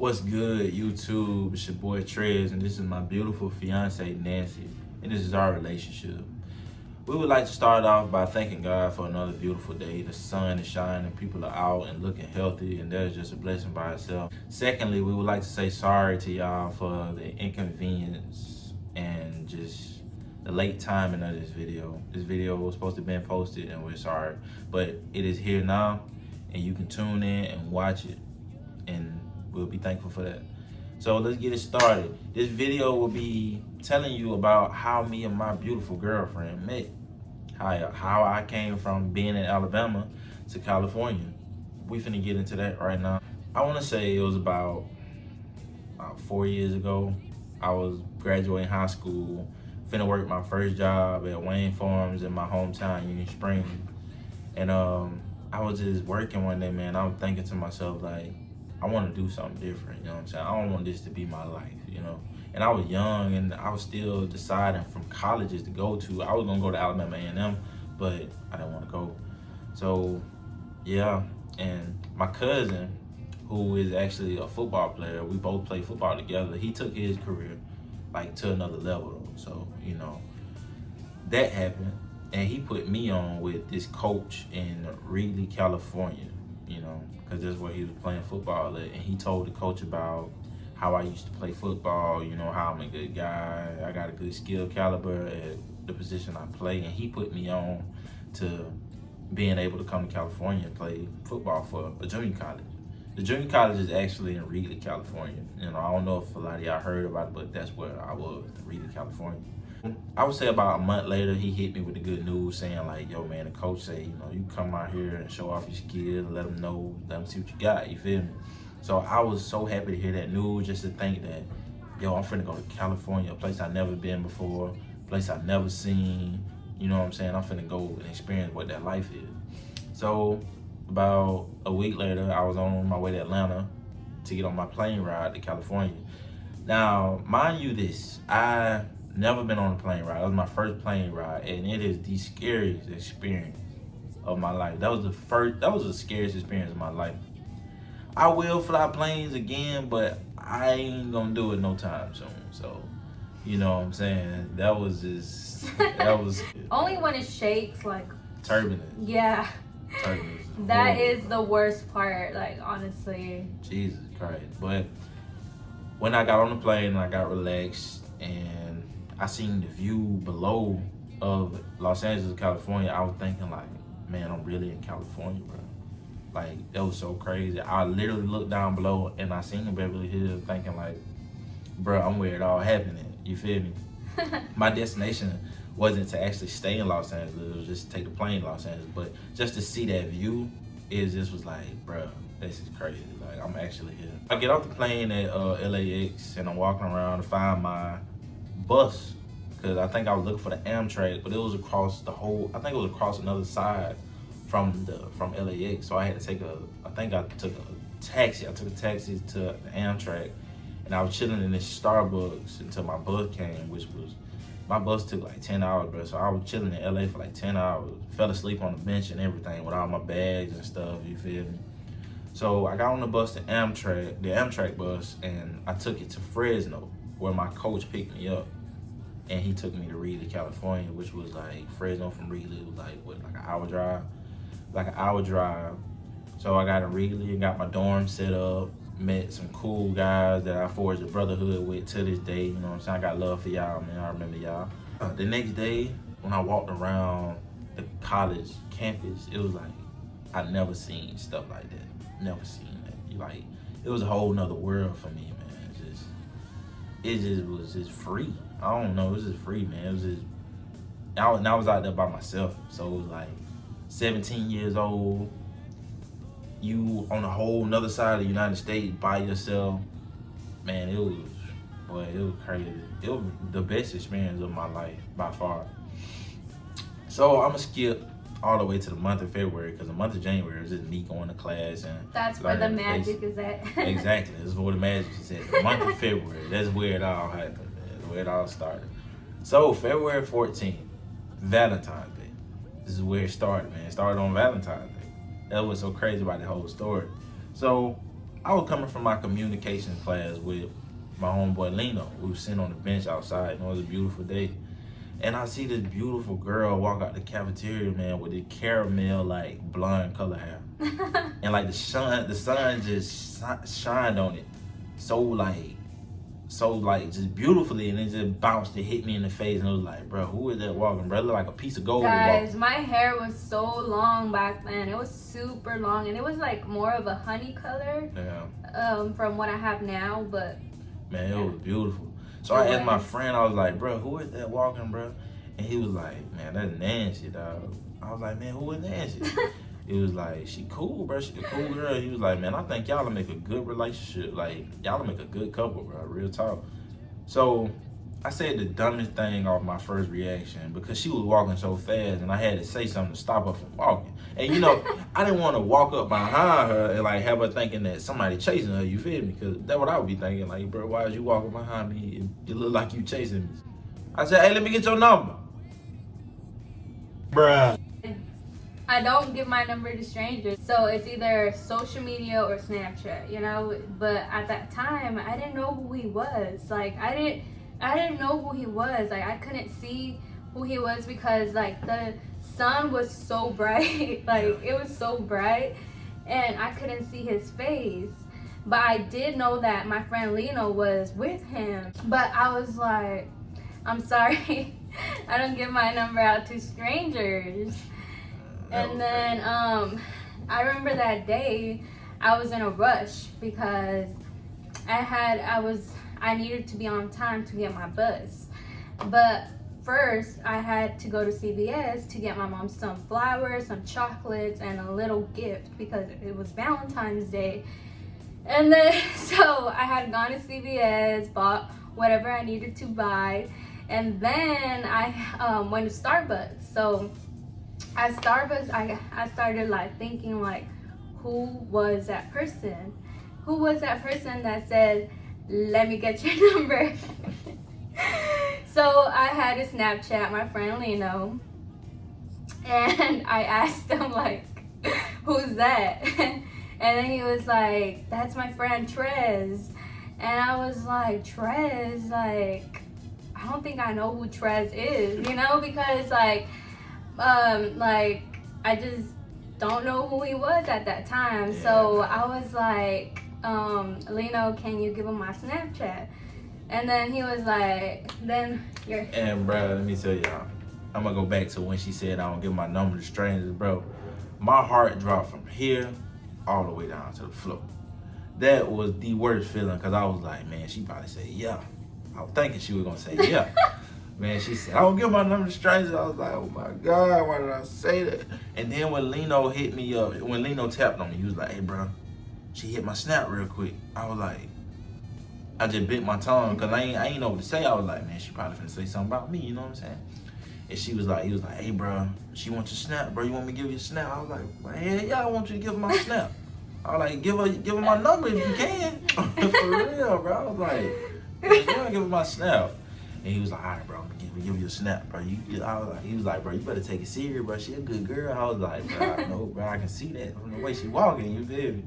What's good, YouTube? It's your boy Trez, and this is my beautiful fiance Nancy, and this is our relationship. We would like to start off by thanking God for another beautiful day. The sun is shining, people are out and looking healthy, and that is just a blessing by itself. Secondly, we would like to say sorry to y'all for the inconvenience and just the late timing of this video. This video was supposed to be posted, and we're sorry, but it is here now, and you can tune in and watch it, and we'll be thankful for that. So let's get it started. This video will be telling you about how me and my beautiful girlfriend met. How I came from being in Alabama to California. We finna get into that right now. I wanna say it was about 4 years ago. I was graduating high school, finna work my first job at Wayne Farms in my hometown, Union Springs. And I was just working one day, man. I was thinking to myself, like, I want to do something different, you know what I'm saying? I don't want this to be my life, you know? And I was young, and I was still deciding from colleges to go to. I was going to go to Alabama A&M, but I didn't want to go. So, yeah, and my cousin, who is actually a football player, we both play football together. He took his career, like, to another level. So, you know, that happened, and he put me on with this coach in Reedley, California, you know, because that's where he was playing football at. And he told the coach about how I used to play football, you know, how I'm a good guy, I got a good skill caliber at the position I play, and he put me on to being able to come to California and play football for a junior college. The junior college is actually in Reedley, California. You know, I don't know if a lot of y'all heard about it, but that's where I was, Reedley, California. I would say about a month later, he hit me with the good news saying, like, yo, man, the coach say, you know, you come out here and show off your skills, let them know, let them see what you got, you feel me? So I was so happy to hear that news, just to think that, yo, I'm finna go to California, a place I've never been before, a place I've never seen, you know what I'm saying? I'm finna go and experience what that life is. So about a week later, I was on my way to Atlanta to get on my plane ride to California. Now, mind you this, I never been on a plane ride. It was my first plane ride, and it is the scariest experience of my life. That was the scariest experience of my life. I will fly planes again, but I ain't gonna do it no time soon. So, you know what I'm saying? That was Only when it shakes, like turbulence. Yeah. Turbulence. That is the worst part, like, honestly. Jesus Christ. But when I got on the plane and I got relaxed and I seen the view below of Los Angeles, California, I was thinking, like, man, I'm really in California, bro. Like, that was so crazy. I literally looked down below and I seen Beverly Hills, thinking, like, bro, I'm where it all happened at. You feel me? My destination wasn't to actually stay in Los Angeles. It was just to take the plane to Los Angeles. But just to see that view, it just was like, bro, this is crazy. Like, I'm actually here. I get off the plane at LAX and I'm walking around to find my bus, because I think I was looking for the Amtrak, but it was across the whole, I think it was across another side from LAX. So I had to take I took a taxi. I took a taxi to the Amtrak, and I was chilling in this Starbucks until my bus came, my bus took like 10 hours, bro. So I was chilling in LA for like 10 hours, fell asleep on the bench and everything with all my bags and stuff, you feel me? So I got on the bus, the Amtrak bus, and I took it to Fresno, where my coach picked me up. And he took me to Reedley, California, which was like Fresno from Reedley was like, what, like an hour drive? Like an hour drive. So I got to Reedley and got my dorm set up, met some cool guys that I forged a brotherhood with to this day. You know what I'm saying? I got love for y'all, man. I remember y'all. The next day, when I walked around the college campus, it was like, I'd never seen stuff like that. Never seen that. Like, it was a whole nother world for me, man. It just was just free. I don't know, it was just free, man. It was just, I was out there by myself. So it was like 17 years old, you on a whole nother side of the United States by yourself. Man, it was crazy. It was the best experience of my life by far. So I'm gonna skip all the way to the month of February, because the month of January is just me going to class and that's where the magic is at. Exactly, that's where the magic is at. The month of February, that's where it all happened, man. Where it all started. So February 14th, Valentine's Day. This is where it started, man. It started on Valentine's Day. That was so crazy about the whole story. So I was coming from my communication class with my homeboy Lino. We were sitting on the bench outside, and it was a beautiful day. And I see this beautiful girl walk out the cafeteria, man, with this caramel like blonde color hair, and like the sun just shined on it, so like just beautifully, and it just bounced and hit me in the face, and it was like, bro, who is that walking, bro? It looked like a piece of gold. Guys, my hair was so long back then. It was super long, and it was like more of a honey color. Yeah. From what I have now, but man, it was beautiful. So I asked my friend, I was like, bro, who is that walking, bro? And he was like, man, that's Nancy, dog. I was like, man, who is Nancy? He was like, she cool, bro. She a cool girl. He was like, man, I think y'all will make a good relationship. Like, y'all will make a good couple, bro. Real talk. So I said the dumbest thing off my first reaction because she was walking so fast and I had to say something to stop her from walking. And you know, I didn't want to walk up behind her and like have her thinking that somebody chasing her, you feel me? Because that's what I would be thinking. Like, bro, why is you walking behind me? You look like you chasing me. I said, hey, let me get your number. Bruh. I don't give my number to strangers. So it's either social media or Snapchat, you know? But at that time, I didn't know who he was. Like, I didn't know who he was. Like, I couldn't see who he was because, like, the sun was so bright. Like, it was so bright. And I couldn't see his face. But I did know that my friend Lino was with him. But I was like, I'm sorry. I don't give my number out to strangers. And then I remember that day I was in a rush because I needed to be on time to get my bus. But first I had to go to CVS to get my mom some flowers, some chocolates, and a little gift because it was Valentine's Day. And then so I had gone to CVS, bought whatever I needed to buy, and then I went to Starbucks. So at Starbucks, I started like thinking like, who was that person? Who was that person that said, let me get your number? So I had to Snapchat my friend Lino, and I asked him like, who's that? And then he was like, that's my friend Trez. And I was like, Trez? Like, I don't think I know who Trez is, you know, because like I just don't know who he was at that time. Yeah. So I was like, Lino, can you give him my Snapchat? And then he was like, then you're... And bro, let me tell y'all, I'm gonna go back to when she said I don't give my number to strangers, bro. My heart dropped from here all the way down to the floor. That was the worst feeling because I was like, man, she probably said yeah. I was thinking she was gonna say yeah. Man, she said, I don't give my number to strangers. I was like, oh my God, why did I say that? And then when Lino hit me up, when Lino tapped on me, he was like, hey, bro, she hit my snap real quick. I was like, I just bit my tongue because I ain't know what to say. I was like, man, she probably finna say something about me, you know what I'm saying? And he was like, hey, bro, she wants your snap, bro. You want me to give you a snap? I was like, well, yeah, I want you to give her my snap. I was like, give her my number if you can. For real, bro. I was like, yeah, give her my snap. And he was like, all right, bro, I'm gonna give you a snap, bro. He was like, bro, you better take it serious, bro. She a good girl. I was like, bro, I know, bro. I can see that from the way she walking, you feel me?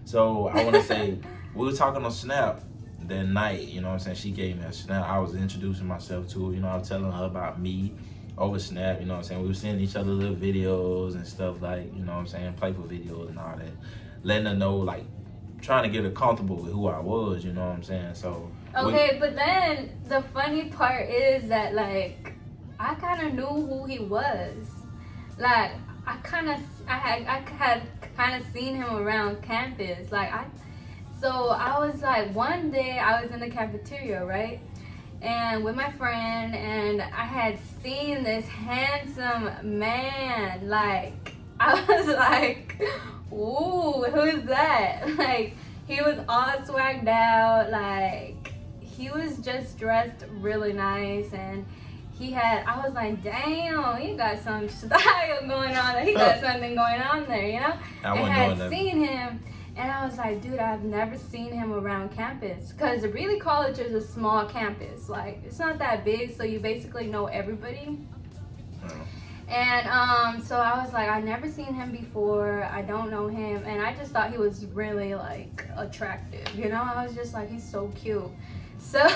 So I want to say, we were talking on Snap that night, you know what I'm saying? She gave me a Snap. I was introducing myself to her, you know, I was telling her about me over Snap, you know what I'm saying? We were sending each other little videos and stuff like, you know what I'm saying, playful videos and all that. Letting her know, like, trying to get her comfortable with who I was, you know what I'm saying? So okay, but then the funny part is that like I kind of knew who he was. Like I had kind of seen him around campus. So I was like, one day I was in the cafeteria, right? And with my friend, and I had seen this handsome man. Like I was like, ooh, who's that? Like he was all swagged out, like he was just dressed really nice, and I was like, damn, he got some style going on. He got something going on there, you know? I had seen him, and I was like, dude, I've never seen him around campus. Because really college is a small campus. Like, it's not that big, so you basically know everybody. And so I was like, I never seen him before. I don't know him, and I just thought he was really like attractive. You know, I was just like, he's so cute. So,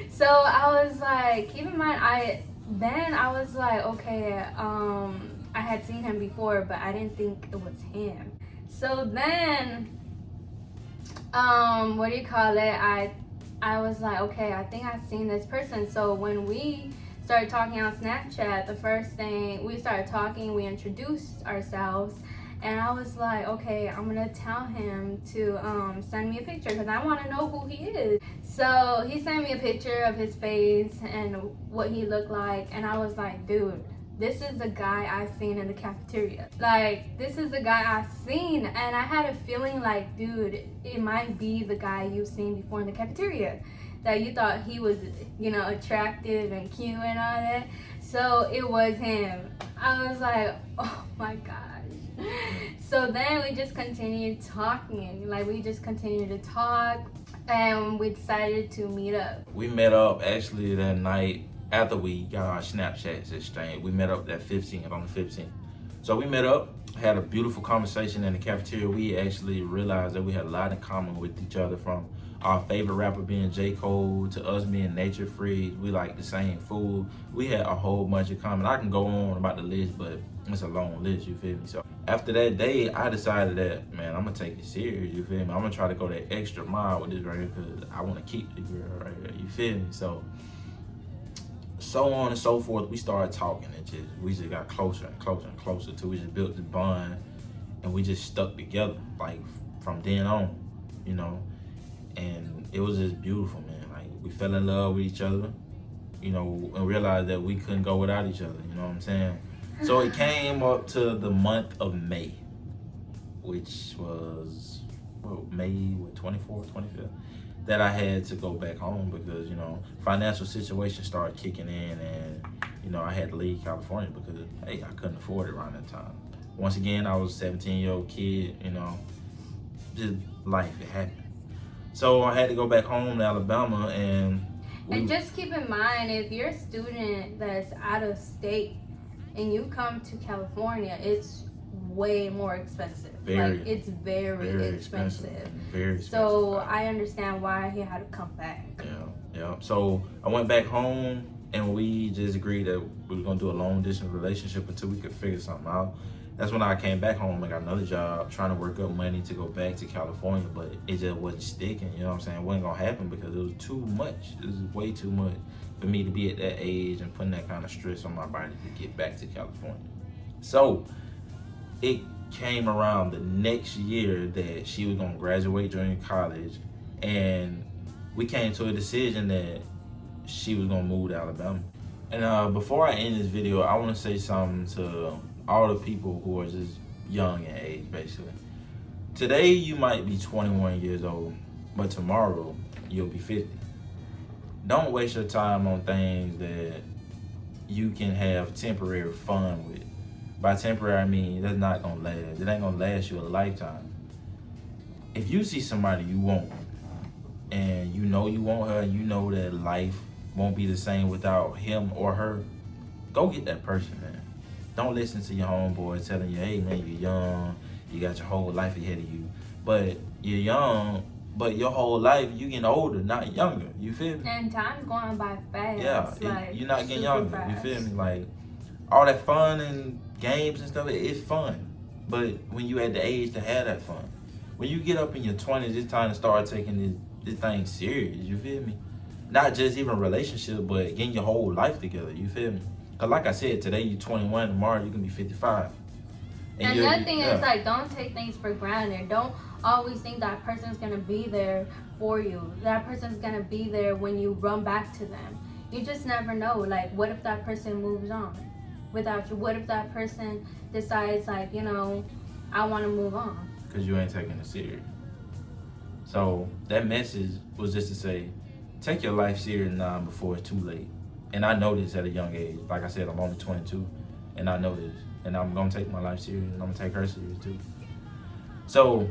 so I was like, keep in mind, I was like, okay, I had seen him before, but I didn't think it was him. So then, what do you call it? I was like, okay, I think I've seen this person. So when we started talking on Snapchat, the first thing we started talking, we introduced ourselves, and I was like, okay, I'm gonna tell him to send me a picture because I want to know who he is. So he sent me a picture of his face and what he looked like, and I was like, dude, this is the guy I've seen in the cafeteria. Like, this is the guy I've seen, and I had a feeling like, dude, it might be the guy you've seen before in the cafeteria, that you thought he was, you know, attractive and cute and all that. So it was him. I was like, oh my gosh. So then we just continued talking. Like, we just continued to talk, and we decided to meet up. We met up actually that night after we got our Snapchats exchanged. We met up that 15th, on the 15th. So we met up, had a beautiful conversation in the cafeteria. We actually realized that we had a lot in common with each other, from our favorite rapper being J. Cole to us being nature freaks. We like the same food. We had a whole bunch in common. I can go on about the list, but it's a long list, you feel me? So after that day, I decided that, man, I'm gonna take it serious, you feel me? I'm gonna try to go that extra mile with this right here because I wanna keep the girl right here, you feel me? So on and so forth, we started talking, and we just got closer and closer and closer till we just built this bond, and we just stuck together, like from then on, you know. And it was just beautiful, man. Like, we fell in love with each other, you know, and realized that we couldn't go without each other, you know what I'm saying? So it came up to the month of May, which was, May 24th, 25th, that I had to go back home because, you know, financial situation started kicking in, and, you know, I had to leave California because, hey, I couldn't afford it around that time. Once again, I was a 17-year-old kid, you know, just life, it happened. So I had to go back home to Alabama, and just keep in mind, if you're a student that's out of state and you come to California, it's way more expensive. It's very expensive. Very expensive. So I understand why he had to come back. Yeah. So I went back home, and we just agreed that we were gonna do a long distance relationship until we could figure something out. That's when I came back home and got another job, trying to work up money to go back to California, but it just wasn't sticking, you know what I'm saying? It wasn't gonna happen because it was too much. It was way too much for me to be at that age and putting that kind of stress on my body to get back to California. So it came around the next year that she was gonna graduate junior college, and we came to a decision that she was gonna move to Alabama. And before I end this video, I wanna say something to all the people who are just young in age, basically. Today, you might be 21 years old, but tomorrow, you'll be 50. Don't waste your time on things that you can have temporary fun with. By temporary, I mean that's not gonna last. It ain't gonna last you a lifetime. If you see somebody you want, and you know you want her, and you know that life won't be the same without him or her, go get that person, man. Don't listen to your homeboy telling you, hey man, you're young, you got your whole life ahead of you. But you're young, but your whole life, you getting older, not younger. You feel me? And time's going by fast. Yeah, you're not getting younger. Fast. You feel me? Like, all that fun and games and stuff, it's fun. But when you at the age to have that fun, when you get up in your 20s, it's time to start taking this thing serious. You feel me? Not just even relationship, but getting your whole life together. You feel me? Cause like I said, today you're 21, tomorrow you can be 55. And another thing is, like, don't take things for granted. Don't always think that person's gonna be there for you. That person's gonna be there when you run back to them. You just never know. Like, what if that person moves on without you? What if that person decides, like, you know, I want to move on? Cause you ain't taking it serious. So that message was just to say, take your life serious now before it's too late. And I know this at a young age. Like I said, I'm only 22, and I know this. And I'm gonna take my life serious, and I'm gonna take her serious too. So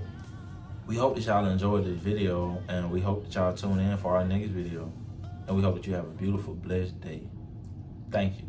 we hope that y'all enjoyed this video, and we hope that y'all tune in for our next video. And we hope that you have a beautiful, blessed day. Thank you.